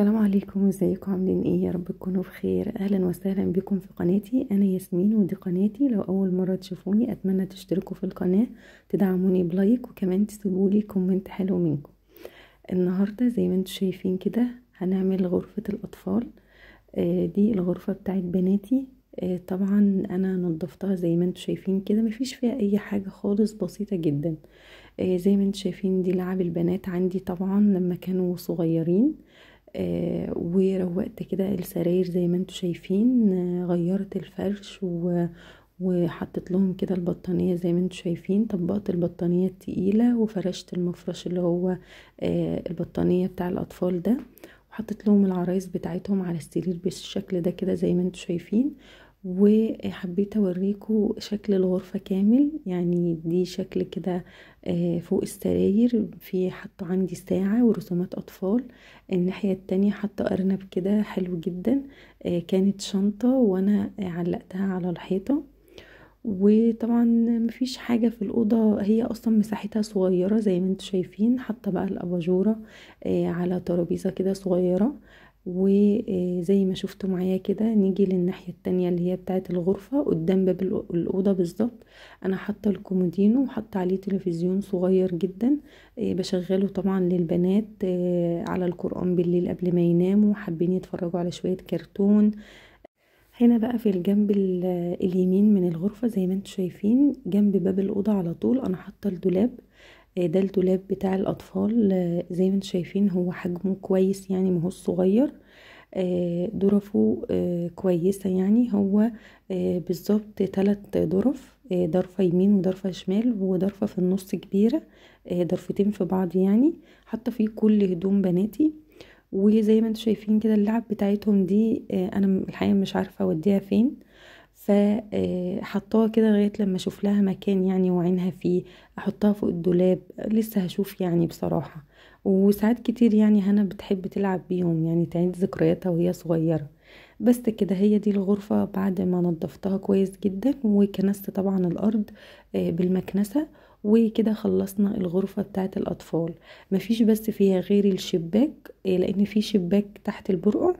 السلام عليكم، ازيكم؟ عاملين ايه؟ يا رب تكونوا بخير. اهلا وسهلا بكم في قناتي. انا ياسمين ودي قناتي. لو اول مره تشوفوني اتمنى تشتركوا في القناه، تدعموني بلايك، وكمان تسيبولي كومنت حلو منكم. النهارده زي ما انتم شايفين كده هنعمل غرفه الاطفال. دي الغرفه بتاعت بناتي. طبعا انا نظفتها زي ما انتم شايفين كده، مفيش فيها اي حاجه خالص، بسيطه جدا. زي ما انتم شايفين دي لعب البنات عندي طبعا لما كانوا صغيرين. وروقت كده السراير زي ما انتم شايفين. غيرت الفرش وحطت لهم كده البطانية زي ما انتم شايفين. طبقت البطانية التقيلة وفرشت المفرش اللي هو البطانية بتاع الأطفال ده، وحطت لهم العرايس بتاعتهم على السرير بالشكل ده كده زي ما انتم شايفين. وحبيت اوريكم شكل الغرفة كامل، يعني دي شكل كده. فوق السراير في حطوا عندي ساعة ورسومات أطفال. الناحية التانية حطوا أرنب كده حلو جدا. كانت شنطة وأنا علقتها على الحيطة. وطبعا مفيش حاجة في الأوضة، هي أصلا مساحتها صغيرة زي ما انتوا شايفين. حاطة بقى الأباجورة على ترابيزة كده صغيرة. وزي ما شفتوا معايا كده نيجي للناحية التانية اللي هي بتاعت الغرفة قدام باب الأوضة بالظبط. أنا حاطة الكومودينو وحاطة عليه تلفزيون صغير جدا. بشغله طبعا للبنات على القرآن بالليل قبل ما يناموا، حابين يتفرجوا على شوية كرتون. هنا بقى في الجنب اليمين من الغرفة زي ما انتم شايفين جنب باب الأوضة على طول أنا حاطة الدولاب. ده الدولاب بتاع الأطفال. زي ما انتم شايفين هو حجمه كويس، يعني ماهوش صغير. ظرفه كويسة، يعني هو بالظبط 3 ظرف. ضرفة يمين وضرفة شمال وضرفة في النص كبيرة. ضرفتين في بعض يعني. حاطة فيه كل هدوم بناتي. وزي ما انتم شايفين كده اللعب بتاعتهم دي انا الحقيقه مش عارفه اوديها فين. فحطاها كده لغايه لما اشوف لها مكان يعني وعينها فيه. احطها فوق الدولاب لسه هشوف يعني بصراحه. وساعات كتير يعني هنا بتحب تلعب بيهم، يعني تعيد ذكرياتها وهي صغيره. بس كده هي دي الغرفه بعد ما نضفتها كويس جدا وكنست طبعا الارض بالمكنسه. وكده خلصنا الغرفه بتاعت الاطفال. مفيش بس فيها غير الشباك، لان في شباك تحت البرقع.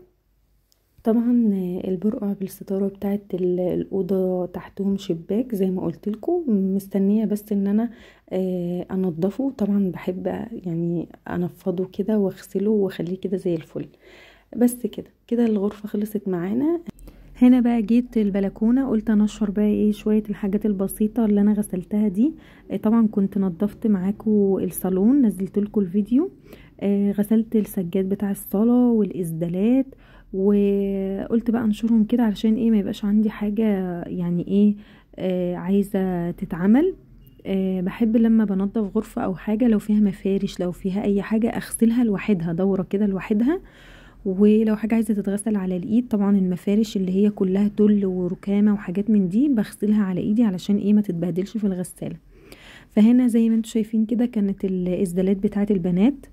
طبعا البرقع بالستاره بتاعت الاوضه تحتهم شباك زي ما قلت لكم. مستنيه بس ان انا انضفه. طبعا بحب يعني انفضه كده واغسله واخليه كده زي الفل. بس كده كده الغرفه خلصت معانا. هنا بقى جيت البلكونه، قلت انشر بقى ايه شويه الحاجات البسيطه اللي انا غسلتها دي. طبعا كنت نظفت معاكم الصالون، نزلت لكم الفيديو. غسلت السجاد بتاع الصاله والاسدالات. وقلت بقى انشرهم كده علشان ايه ما يبقاش عندي حاجه يعني ايه عايزه تتعمل. بحب لما بنظف غرفه او حاجه لو فيها مفارش لو فيها اي حاجه اغسلها لوحدها دوره كده لوحدها. ولو حاجة عايزة تتغسل على الايد، طبعا المفارش اللي هي كلها تل وركامة وحاجات من دي بغسلها على ايدي علشان ايه ما تتبهدلش في الغسالة. فهنا زي ما انتم شايفين كده كانت الاسدالات بتاعه البنات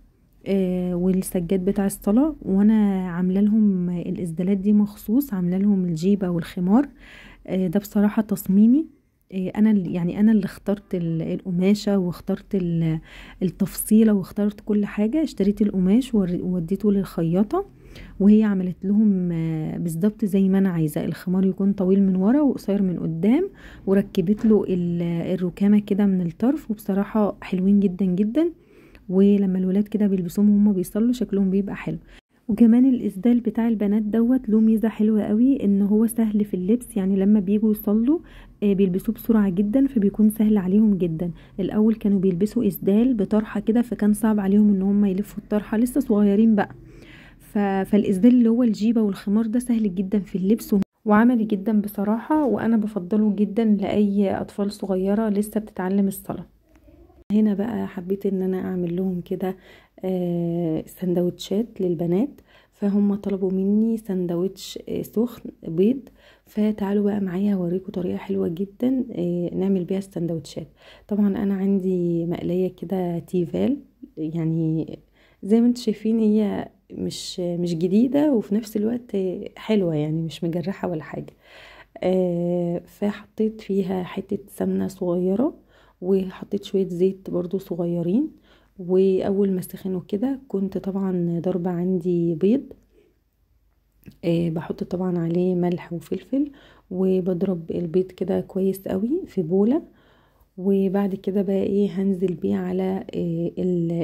والسجاد بتاع الصلاة، وانا عامله لهم الاسدالات دي مخصوص، عامله لهم الجيبة والخمار. ده بصراحة تصميمي. انا اللي اخترت القماشة واخترت التفصيلة واخترت كل حاجة. اشتريت القماش ووديته للخياطة، وهي عملت لهم بالظبط زي ما انا عايزة. الخمار يكون طويل من ورا وقصير من قدام، وركبت له الركامة كده من الطرف. وبصراحة حلوين جدا جدا، ولما الولاد كده بيلبسوهم وهم بيصلوا شكلهم بيبقى حلو. وكمان الاسدال بتاع البنات دوت له ميزه حلوه قوي، ان هو سهل في اللبس. يعني لما بيجوا يصلوا بيلبسوه بسرعه جدا، فبيكون سهل عليهم جدا. الاول كانوا بيلبسوا اسدال بطرحه كده، فكان صعب عليهم ان هم يلفوا الطرحه، لسه صغيرين بقى. فالاسدال اللي هو الجيبه والخمار ده سهل جدا في اللبس وعملي جدا بصراحه، وانا بفضله جدا لاي اطفال صغيره لسه بتتعلم الصلاه. هنا بقى حبيت ان انا اعمل لهم كده سندوتشات للبنات. فهم طلبوا مني سندوتش سخن بيض. فتعالوا بقى معايا هوريكم طريقة حلوة جدا نعمل بيها السندوتشات. طبعا انا عندي مقلية كده تيفال، يعني زي ما انتم شايفين هي مش جديدة وفي نفس الوقت حلوة، يعني مش مجرحة ولا حاجة. فحطيت فيها حتة سمنة صغيرة، وحطيت شوية زيت برضو صغيرين، واول ما سخنوا كده كنت طبعا ضربة عندي بيض، بحط طبعا عليه ملح وفلفل، وبضرب البيض كده كويس قوي في بولة. وبعد كده بقى ايه هنزل بيه على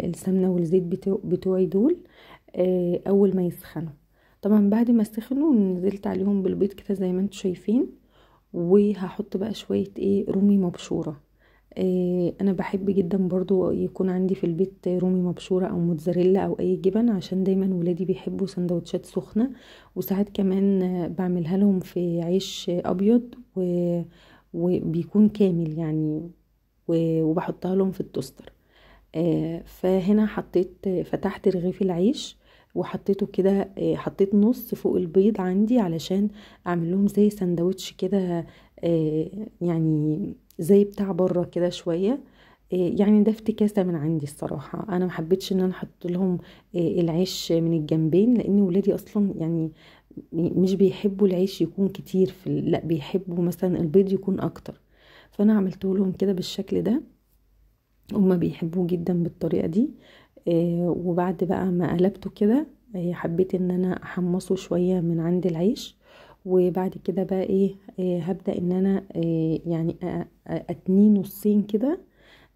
السمنة والزيت بتوعي دول اول ما يسخنوا. طبعا بعد ما سخنوا نزلت عليهم بالبيض كده زي ما انتم شايفين، وهحط بقى شوية ايه رومي مبشورة. انا بحب جدا برضو يكون عندي في البيت رومي مبشورة او موتزاريلا او اي جبن، عشان دايما ولادي بيحبوا سندوتشات سخنة. وساعات كمان بعملها لهم في عيش ابيض وبيكون كامل يعني، وبحطها لهم في التوستر. فهنا فتحت رغيف العيش وحطيته كده، حطيت نص فوق البيض عندي علشان اعمل لهم زي سندوتش كده، يعني زي بتاع بره كده شويه. يعني ده افتكاسه من عندي الصراحه، انا محبتش ان انا احط لهم العيش من الجنبين، لان ولادي اصلا يعني مش بيحبوا العيش يكون كتير لا بيحبوا مثلا البيض يكون اكتر. فانا عملته لهم كده بالشكل ده، هما بيحبوه جدا بالطريقة دي. وبعد بقى ما قلبته كده حبيت ان انا احمصه شوية من عند العيش. وبعد كده بقى ايه هبدأ ان انا يعني اتنيه نصين كده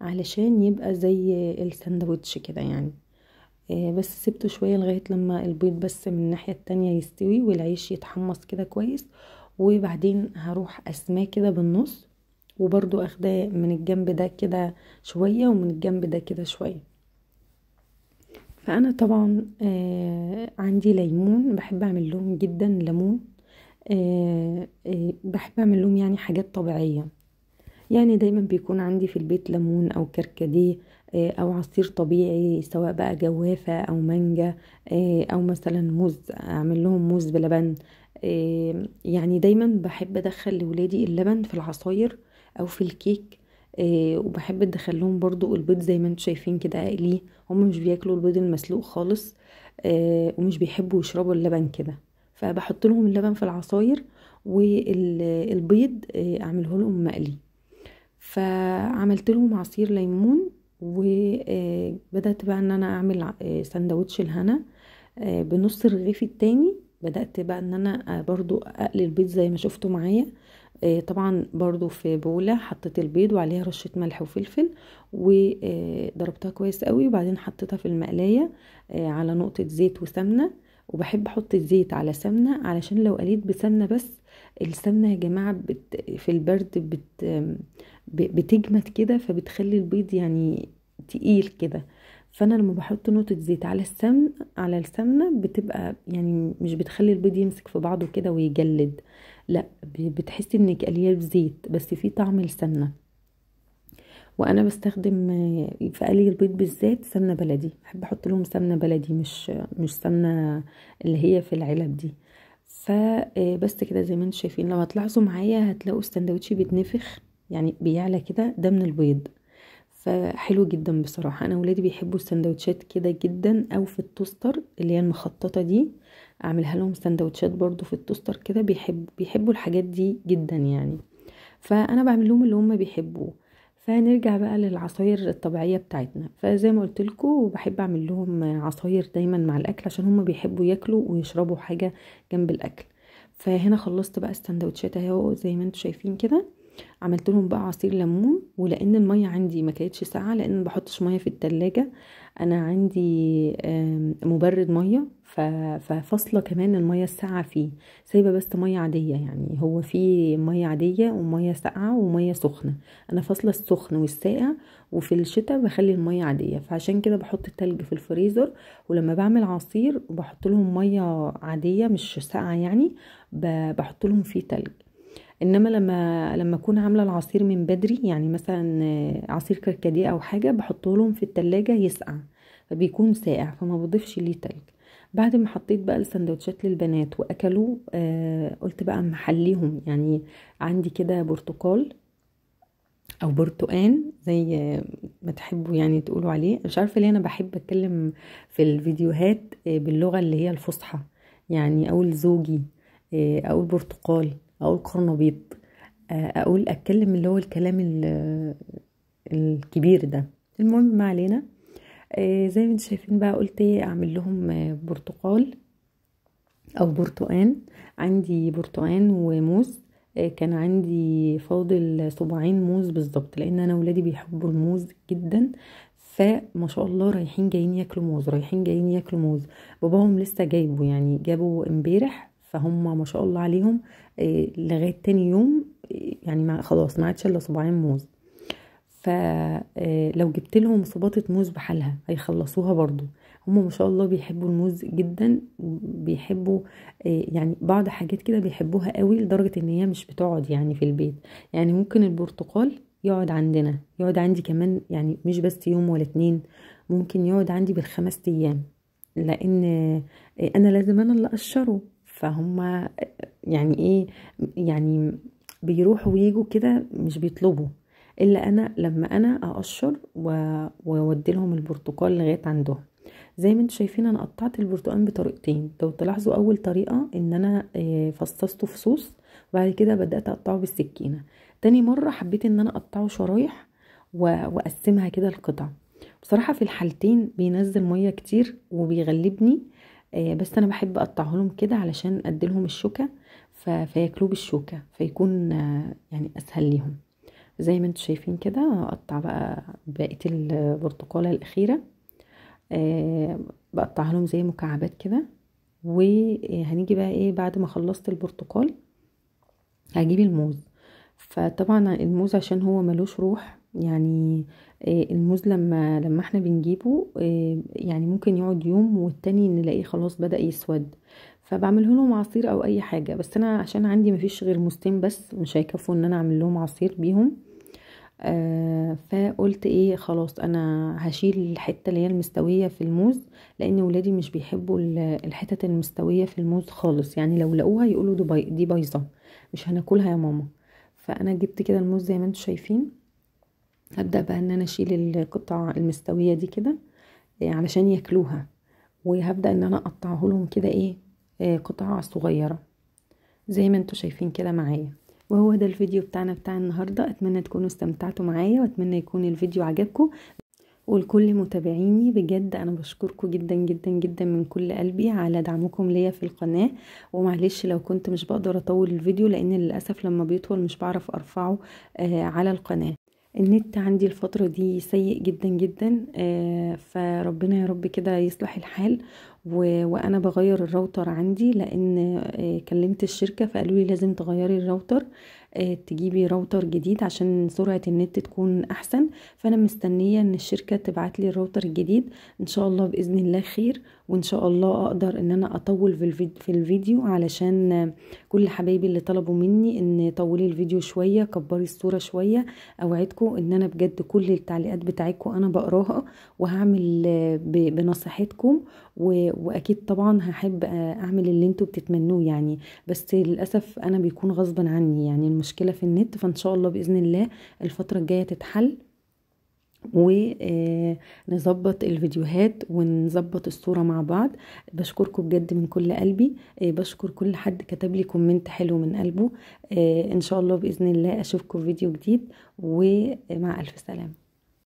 علشان يبقى زي الساندوتش كده يعني. بس سبته شوية لغاية لما البيض بس من الناحية التانية يستوي والعيش يتحمص كده كويس. وبعدين هروح اسماه كده بالنص، وبرضو اخداه من الجنب ده كده شوية ومن الجنب ده كده شوية. فانا طبعا عندي ليمون، بحب اعمل لهم جدا ليمون. بحب اعمل لهم يعني حاجات طبيعية، يعني دايما بيكون عندي في البيت ليمون او كركديه او عصير طبيعي، سواء بقى جوافة او مانجا او مثلا موز، اعمل لهم موز بلبن. يعني دايما بحب ادخل لولادي اللبن في العصاير او في الكيك. وبحب ادخل لهم برضو البيض زي ما انتم شايفين كده اقليه. هم مش بياكلوا البيض المسلوق خالص، ومش بيحبوا يشربوا اللبن كده، فبحط لهم اللبن في العصاير، والبيض اعمله لهم مقلي. فعملت لهم عصير ليمون، وبدأت بقى ان انا اعمل سندوتش الهنا بنص الرغيف التاني. بدأت بقى ان انا برضو اقلي البيض زي ما شفتوا معايا. طبعا برضو في بولة حطيت البيض وعليها رشة ملح وفلفل، وضربتها كويس قوي، وبعدين حطيتها في المقلاية على نقطة زيت وسمنة. وبحب احط الزيت على سمنة علشان لو قليت بسمنة بس، السمنة يا جماعة في البرد بتجمد كده، فبتخلي البيض يعني تقيل كده. فانا لما بحط نقطة زيت على السمنة بتبقى يعني مش بتخلي البيض يمسك في بعضه كده ويجلد، لا بتحسي انك قليه بزيت بس في طعم السمنة. وانا بستخدم في قلي البيض بالذات سمنة بلدي، بحب احط لهم سمنة بلدي، مش سمنة اللي هي في العلب دي. فبس كده زي ما انتم شايفين، لو هتلاحظوا معايا هتلاقوا السندوتش بيتنفخ يعني بيعلى كده، ده من البيض. فحلو جدا بصراحة، انا ولادي بيحبوا السندوتشات كده جدا، او في التوستر اللي هي المخططة دي اعملها لهم سندوتشات برضو في التوستر كده، بيحبوا الحاجات دي جدا يعني. فانا بعمل لهم اللي هم بيحبوه. فنرجع بقى للعصاير الطبيعية بتاعتنا. فزي ما قلت لكم بحب اعمل لهم عصاير دايما مع الاكل، عشان هم بيحبوا ياكلوا ويشربوا حاجة جنب الاكل. فهنا خلصت بقى السندوتشات اهو زي ما انتم شايفين كده. عملت لهم بقى عصير ليمون، ولان المية عندي ما كانتش ساقعة، لان ما بحطش مية في التلاجة، انا عندي مبرد مية، ففاصلة كمان المية الساقعة فيه، سايبة بس مية عادية. يعني هو فيه مية عادية ومية ساقعة ومية سخنة، انا فاصلة السخن والساقع، وفي الشتاء بخلي المية عادية. فعشان كده بحط التلج في الفريزر، ولما بعمل عصير بحط لهم مية عادية مش ساقعة يعني، بحط لهم فيه تلج. انما لما اكون عامله العصير من بدري، يعني مثلا عصير كركديه او حاجه، بحطه لهم في التلاجة يسقع، فبيكون ساقع، فما بضيفش ليه تلج. بعد ما حطيت بقى السندوتشات للبنات واكلوا، قلت بقى اما احليهم. يعني عندي كده برتقال او برتقان زي ما تحبوا يعني تقولوا عليه، مش عارفه ليه انا بحب اتكلم في الفيديوهات باللغه اللي هي الفصحى، يعني اقول زوجي، اقول برتقال، اقول قرنبيط، اقول اتكلم اللي هو الكلام الكبير ده. المهم ما علينا. زي ما انتم شايفين بقى، قلت ايه اعمل لهم برتقال او برتقان. عندي برتقان وموز. كان عندي فاضل صباعين موز بالظبط، لان انا ولادي بيحبوا الموز جدا. فما شاء الله رايحين جايين ياكلوا موز، رايحين جايين ياكلوا موز. باباهم لسه جايبه، يعني جابوا امبارح، فهم ما شاء الله عليهم لغايه تاني يوم يعني ما خلاص ما عادش الا صباعين موز. فلو جبت لهم صباطة موز بحالها هيخلصوها برضو. هم ما شاء الله بيحبوا الموز جدا، بيحبوا يعني بعض حاجات كده بيحبوها قوي لدرجة ان هي مش بتقعد يعني في البيت. يعني ممكن البرتقال يقعد عندنا، يقعد عندي كمان، يعني مش بس يوم ولا اتنين، ممكن يقعد عندي بالخمس ايام. لان انا لازم انا اللي اقشره. فهم يعني ايه، يعني بيروحوا ويجوا كده مش بيطلبوا الا انا لما انا اقشر واودي لهم البرتقال لغايه عندهم. زي ما انتم شايفين انا قطعت البرتقال بطريقتين. لو تلاحظوا اول طريقه ان انا فصصته في صوص، وبعد كده بدات اقطعه بالسكينه. تاني مره حبيت ان انا اقطعه شرايح واقسمها كده لقطع. بصراحه في الحالتين بينزل ميه كتير وبيغلبني، بس انا بحب اقطعه لهم كده علشان اديلهم الشوكه فياكلوه بالشوكه، فيكون يعني اسهل ليهم. زي ما انتم شايفين كده اقطع بقى بقيه البرتقاله الاخيره. بقطعها لهم زي مكعبات كده. وهنيجي بقى ايه بعد ما خلصت البرتقال هجيب الموز. فطبعا الموز عشان هو ملوش روح يعني، الموز لما احنا بنجيبه يعني ممكن يقعد يوم والتاني نلاقيه خلاص بدأ يسود. فبعمله لهم عصير او اي حاجه، بس انا عشان عندي مفيش غير موزتين بس مش هيكفوا ان انا اعمل لهم عصير بيهم. فقلت ايه خلاص انا هشيل الحته اللي هي المستويه في الموز، لان ولادي مش بيحبوا الحتت المستويه في الموز خالص. يعني لو لقوها يقولوا دي بايظه، مش هناكلها يا ماما. فانا جبت كده الموز زي ما انتم شايفين. هبدا بقى ان انا اشيل القطع المستويه دي كده علشان ياكلوها. وهبدا ان انا اقطعه لهم كده ايه قطع صغيره زي ما انتم شايفين كده معايا. وهو ده الفيديو بتاع النهاردة. اتمنى تكونوا استمتعتوا معايا، واتمنى يكون الفيديو عجبكم. ولكل متابعيني بجد انا بشكركم جدا جدا جدا من كل قلبي على دعمكم ليا في القناة. ومعلش لو كنت مش بقدر اطول الفيديو، لان للأسف لما بيطول مش بعرف ارفعه على القناة. النت عندي الفترة دي سيء جدا جدا، فربنا يا رب كده يصلح الحال. وانا بغير الراوتر عندي، لان كلمت الشركة فقالوا لي لازم تغيري الراوتر، تجيبي راوتر جديد عشان سرعة النت تكون احسن. فانا مستنية ان الشركة تبعت لي الراوتر الجديد ان شاء الله باذن الله خير. وان شاء الله اقدر ان انا اطول في الفيديو علشان كل حبايبي اللي طلبوا مني ان طولي الفيديو شوية، كبري الصورة شوية. اوعدكم ان انا بجد كل التعليقات بتاعتكم انا بقراها وهعمل بنصيحتكم. واكيد طبعا هحب اعمل اللي انتوا بتتمنوه يعني. بس للاسف انا بيكون غصبا عني يعني المشكلة في النت. فان شاء الله باذن الله الفترة الجاية تتحل، ونظبط الفيديوهات ونظبط الصورة مع بعض. بشكركم بجد من كل قلبي. بشكر كل حد كتب لي كومنت حلو من قلبه. ان شاء الله بإذن الله اشوفكم في فيديو جديد، ومع الف سلامة.